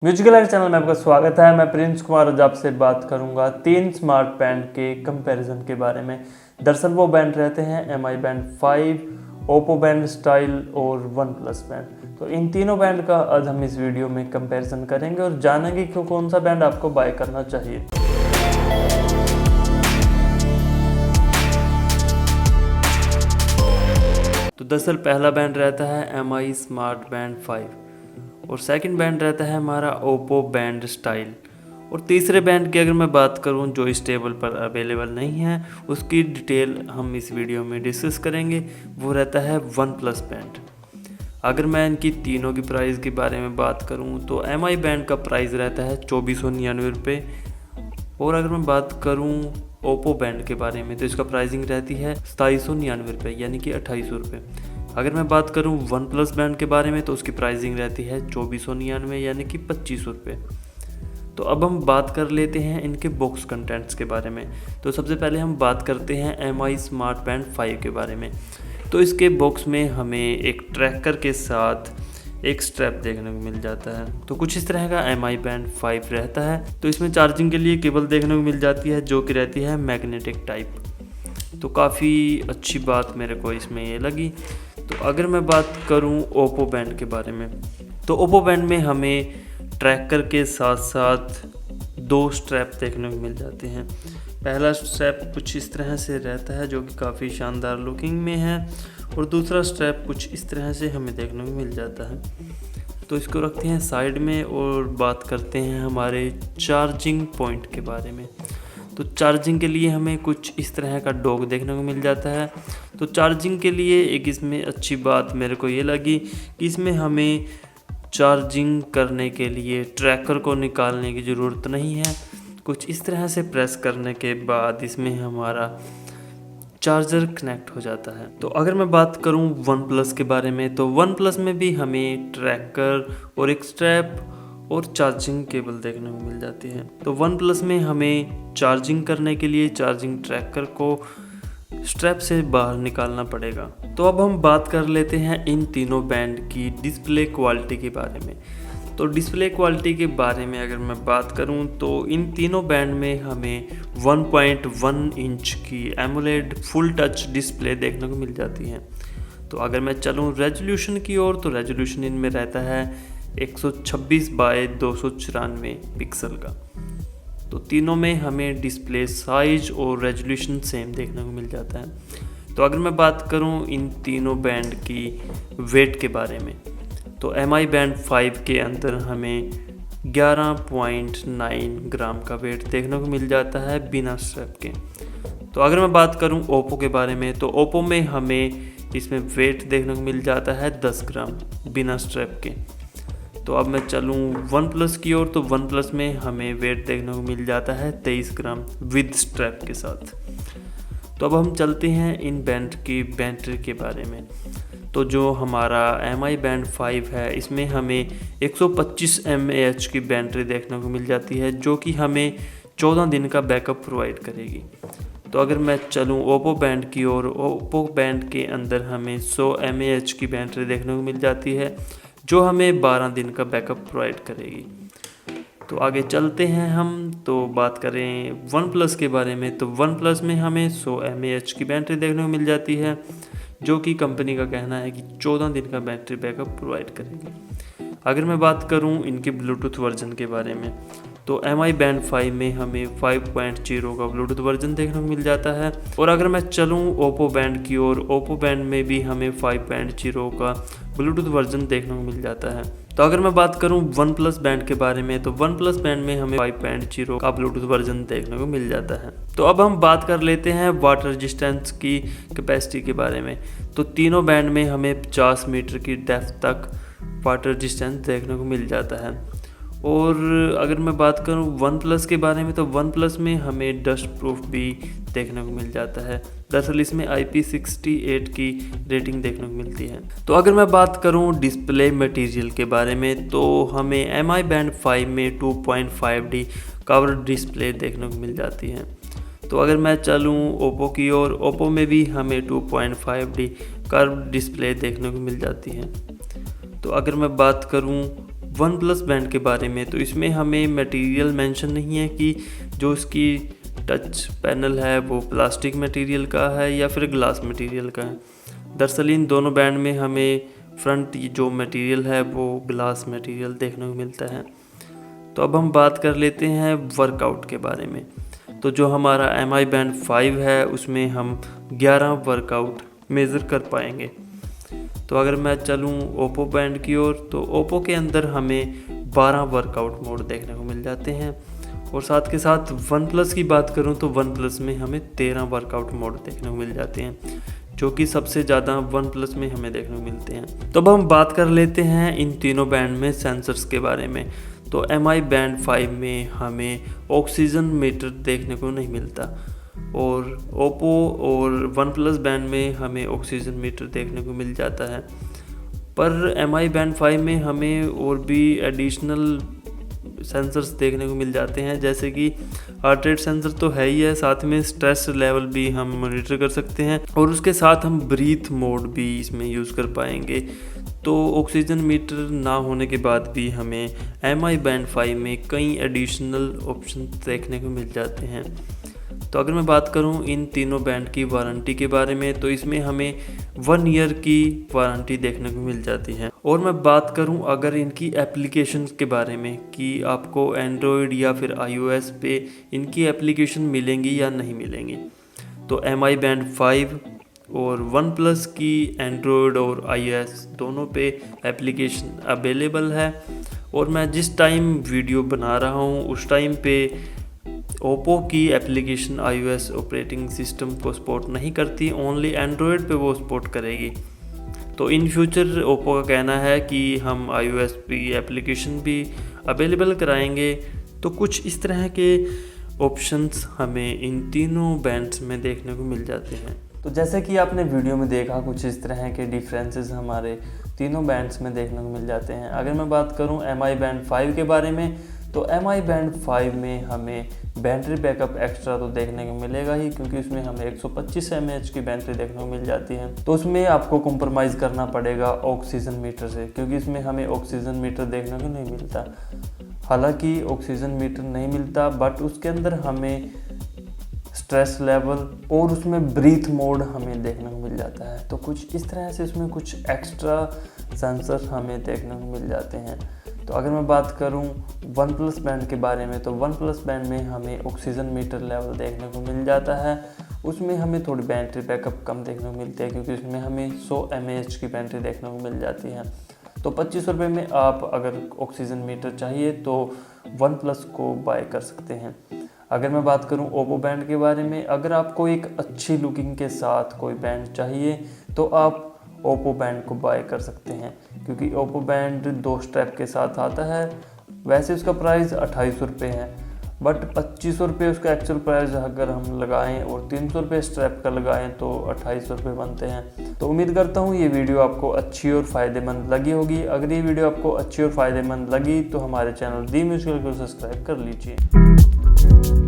Musical life channel में आपका स्वागत है। मैं प्रिंस कुमार आज आपसे बात करूंगा 3 स्मार्ट बैंड के कंपैरिजन के बारे में। दरअसल वो बैंड रहते हैं MI band 5, Oppo band style और वन प्लस बैंड। तो इन तीनों बैंड का आज हम इस वीडियो में कंपैरिजन करेंगे और जानेंगे कि कौन सा बैंड आपको बाय करना चाहिए। तो दरअसल पहला बैंड रहता है MI स्मार्ट बैंड 5 और सेकंड बैंड रहता है हमारा ओप्पो बैंड स्टाइल। और तीसरे बैंड की अगर मैं बात करूं जो इस टेबल पर अवेलेबल नहीं है, उसकी डिटेल हम इस वीडियो में डिस्कस करेंगे, वो रहता है वन प्लस बैंड। अगर मैं इनकी तीनों की प्राइस के बारे में बात करूं तो MI बैंड का प्राइस रहता है 2499 रुपये। और अगर मैं बात करूं ओप्पो बैंड के बारे में तो इसका प्राइसिंग रहती है 2799 रुपये यानी कि 2800 रुपये। अगर मैं बात करूं वन प्लस बैंड के बारे में तो उसकी प्राइसिंग रहती है 2499 यानी कि 2500 रुपये। तो अब हम बात कर लेते हैं इनके बॉक्स कंटेंट्स के बारे में। तो सबसे पहले हम बात करते हैं MI स्मार्ट बैंड 5 के बारे में। तो इसके बॉक्स में हमें एक ट्रैकर के साथ एक स्ट्रैप देखने को मिल जाता है। तो कुछ इस तरह का MI बैंड 5 रहता है। तो इसमें चार्जिंग के लिए केबल देखने को मिल जाती है जो कि रहती है मैग्नेटिक टाइप। तो काफ़ी अच्छी बात मेरे को इसमें ये लगी। तो अगर मैं बात करूं ओप्पो बैंड के बारे में तो ओप्पो बैंड में हमें ट्रैकर के साथ साथ दो स्ट्रैप देखने को मिल जाते हैं। पहला स्ट्रैप कुछ इस तरह से रहता है जो कि काफ़ी शानदार लुकिंग में है और दूसरा स्ट्रैप कुछ इस तरह से हमें देखने को मिल जाता है। तो इसको रखते हैं साइड में और बात करते हैं हमारे चार्जिंग पॉइंट के बारे में। तो चार्जिंग के लिए हमें कुछ इस तरह का डॉक देखने को मिल जाता है। तो चार्जिंग के लिए एक इसमें अच्छी बात मेरे को ये लगी कि इसमें हमें चार्जिंग करने के लिए ट्रैकर को निकालने की ज़रूरत नहीं है। कुछ इस तरह से प्रेस करने के बाद इसमें हमारा चार्जर कनेक्ट हो जाता है। तो अगर मैं बात करूं वन प्लस के बारे में तो वन प्लस में भी हमें ट्रैकर और एक स्ट्रैप और चार्जिंग केबल देखने को मिल जाती है। तो वन प्लस में हमें चार्जिंग करने के लिए चार्जिंग ट्रैकर को स्ट्रैप से बाहर निकालना पड़ेगा। तो अब हम बात कर लेते हैं इन तीनों बैंड की डिस्प्ले क्वालिटी के बारे में। तो डिस्प्ले क्वालिटी के बारे में अगर मैं बात करूं तो इन तीनों बैंड में हमें 1.1 इंच की एमोलेड फुल टच डिस्प्ले देखने को मिल जाती है। तो अगर मैं चलूं रेजोल्यूशन की ओर तो रेजोल्यूशन इनमें रहता है 126 बाय 294 पिक्सल का। तो तीनों में हमें डिस्प्ले साइज और रेजोल्यूशन सेम देखने को मिल जाता है। तो अगर मैं बात करूं इन तीनों बैंड की वेट के बारे में तो MI बैंड 5 के अंदर हमें 11.9 ग्राम का वेट देखने को मिल जाता है बिना स्ट्रैप के। तो अगर मैं बात करूं ओप्पो के बारे में तो ओप्पो में हमें इसमें वेट देखने को मिल जाता है 10 ग्राम बिना स्ट्रैप के। तो अब मैं चलूँ वन प्लस की ओर तो वन प्लस में हमें वेट देखने को मिल जाता है 23 ग्राम विद स्ट्रैप के साथ। तो अब हम चलते हैं इन बैंड की बैटरी के बारे में। तो जो हमारा MI बैंड 5 है इसमें हमें 125 mAh की बैटरी देखने को मिल जाती है जो कि हमें 14 दिन का बैकअप प्रोवाइड करेगी। तो अगर मैं चलूँ ओप्पो बैंड की ओर, ओप्पो बैंड के अंदर हमें 100 mAh की बैटरी देखने को मिल जाती है जो हमें 12 दिन का बैकअप प्रोवाइड करेगी। तो आगे चलते हैं हम तो बात करें वन प्लस के बारे में। तो वन प्लस में हमें 100 mAh की बैटरी देखने को मिल जाती है जो कि कंपनी का कहना है कि 14 दिन का बैटरी बैकअप प्रोवाइड करेगी। अगर मैं बात करूं इनके ब्लूटूथ वर्जन के बारे में तो MI बैंड 5 में हमें 5.0 का ब्लूटूथ वर्जन देखने को मिल जाता है। और अगर मैं चलूं ओप्पो बैंड की ओर, ओप्पो बैंड में भी हमें 5.0 का ब्लूटूथ वर्जन देखने को मिल जाता है। तो अगर मैं बात करूं वन प्लस बैंड के बारे में तो वन प्लस बैंड में हमें 5.0 का ब्लूटूथ वर्जन देखने को मिल जाता है। तो अब हम बात कर लेते हैं वाटर रेजिस्टेंस की कैपेसिटी के बारे में। तो तीनों बैंड में हमें 50 मीटर की डेप्थ तक वाटर रेजिस्टेंस देखने को मिल जाता है। और अगर मैं बात करूं वन प्लस के बारे में तो वन प्लस में हमें डस्ट प्रूफ भी देखने को मिल जाता है। दरअसल इसमें IP68 की रेटिंग देखने को मिलती है। तो अगर मैं बात करूं डिस्प्ले मटेरियल के बारे में तो हमें MI बैंड 5 में 2.5D कर्व्ड डिस्प्ले देखने को मिल जाती है। तो अगर मैं चलूं ओप्पो की ओर, ओप्पो में भी हमें 2.5D कर्व्ड डिस्प्ले देखने को मिल जाती है। तो अगर मैं बात करूं वन प्लस बैंड के बारे में, तो इसमें हमें मटेरियल मेंशन नहीं है कि जो इसकी टच पैनल है वो प्लास्टिक मटेरियल का है या फिर ग्लास मटेरियल का है। दरअसल इन दोनों बैंड में हमें फ्रंट जो मटेरियल है वो ग्लास मटेरियल देखने को मिलता है। तो अब हम बात कर लेते हैं वर्कआउट के बारे में। तो जो हमारा MI बैंड 5 है उसमें हम 11 वर्कआउट मेज़र कर पाएंगे। तो अगर मैं चलूँ ओप्पो बैंड की ओर, तो ओप्पो के अंदर हमें 12 वर्कआउट मोड देखने को मिल जाते हैं। और साथ के साथ वन प्लस की बात करूं तो वन प्लस में हमें 13 वर्कआउट मोड देखने को मिल जाते हैं, जो कि सबसे ज़्यादा वन प्लस में हमें देखने को मिलते हैं। तो अब हम बात कर लेते हैं इन तीनों बैंड में सेंसर्स के बारे में। तो MI बैंड 5 में हमें ऑक्सीजन मीटर देखने को नहीं मिलता, और ओप्पो और वन प्लस बैंड में हमें ऑक्सीजन मीटर देखने को मिल जाता है। पर MI बैंड 5 में हमें और भी एडिशनल सेंसर्स देखने को मिल जाते हैं, जैसे कि हार्ट रेट सेंसर तो है ही है, साथ में स्ट्रेस लेवल भी हम मॉनिटर कर सकते हैं, और उसके साथ हम ब्रीथ मोड भी इसमें यूज़ कर पाएंगे। तो ऑक्सीजन मीटर ना होने के बाद भी हमें MI बैंड 5 में कई एडिशनल ऑप्शन देखने को मिल जाते हैं। तो अगर मैं बात करूं इन तीनों बैंड की वारंटी के बारे में, तो इसमें हमें 1 ईयर की वारंटी देखने को मिल जाती है। और मैं बात करूं अगर इनकी एप्लीकेशंस के बारे में कि आपको एंड्रॉयड या फिर iOS पे इनकी एप्लीकेशन मिलेंगी या नहीं मिलेंगी, तो MI बैंड 5 और वन प्लस की एंड्रॉयड और iOS दोनों पे एप्लीकेशन अवेलेबल है। और मैं जिस टाइम वीडियो बना रहा हूँ उस टाइम पे ओप्पो की एप्लीकेशन iOS ऑपरेटिंग सिस्टम को सपोर्ट नहीं करती, ओनली एंड्रॉयड पे वो सपोर्ट करेगी। तो इन फ्यूचर ओप्पो का कहना है कि हम iOS पे एप्लीकेशन भी अवेलेबल कराएंगे। तो कुछ इस तरह के ऑप्शंस हमें इन तीनों बैंड्स में देखने को मिल जाते हैं। तो जैसे कि आपने वीडियो में देखा, कुछ इस तरह के डिफरेंसेस हमारे तीनों बैंड्स में देखने को मिल जाते हैं। अगर मैं बात करूं MI बैंड 5 के बारे में, तो MI बैंड 5 में हमें बैटरी बैकअप एक्स्ट्रा तो देखने को मिलेगा ही, क्योंकि उसमें हमें 125 mAh की बैटरी देखने को मिल जाती है। तो उसमें आपको कॉम्प्रोमाइज़ करना पड़ेगा ऑक्सीजन मीटर से, क्योंकि इसमें हमें ऑक्सीजन मीटर देखने को नहीं मिलता। हालांकि ऑक्सीजन मीटर नहीं मिलता, बट उसके अंदर हमें स्ट्रेस लेवल और उसमें ब्रीथ मोड हमें देखने को मिल जाता है। तो कुछ इस तरह से उसमें कुछ एक्स्ट्रा सेंसर हमें देखने को मिल जाते हैं। तो अगर मैं बात करूं वन प्लस बैंड के बारे में, तो वन प्लस बैंड में हमें ऑक्सीजन मीटर लेवल देखने को मिल जाता है। उसमें हमें थोड़ी बैटरी बैकअप कम देखने को मिलती है, क्योंकि उसमें हमें 100 mAh की बैटरी देखने को मिल जाती है। तो 25 रुपये में आप अगर ऑक्सीजन मीटर चाहिए तो वन प्लस को बाय कर सकते हैं। अगर मैं बात करूं ओप्पो बैंड के बारे में, अगर आपको एक अच्छी लुकिंग के साथ कोई बैंड चाहिए तो आप ओप्पो बैंड को बाय कर सकते हैं, क्योंकि ओप्पो बैंड 2 स्ट्रैप के साथ आता है। वैसे उसका प्राइस 2800 रुपये है, बट 2500 रुपये उसका एक्चुअल प्राइस अगर हम लगाएं और 300 रुपये स्ट्रैप का लगाएं तो 2800 रुपये बनते हैं। तो उम्मीद करता हूँ ये वीडियो आपको अच्छी और फ़ायदेमंद लगी होगी। अगर ये वीडियो आपको अच्छी और फ़ायदेमंद लगी तो हमारे चैनल दी म्यूजिकल को सब्सक्राइब कर लीजिए।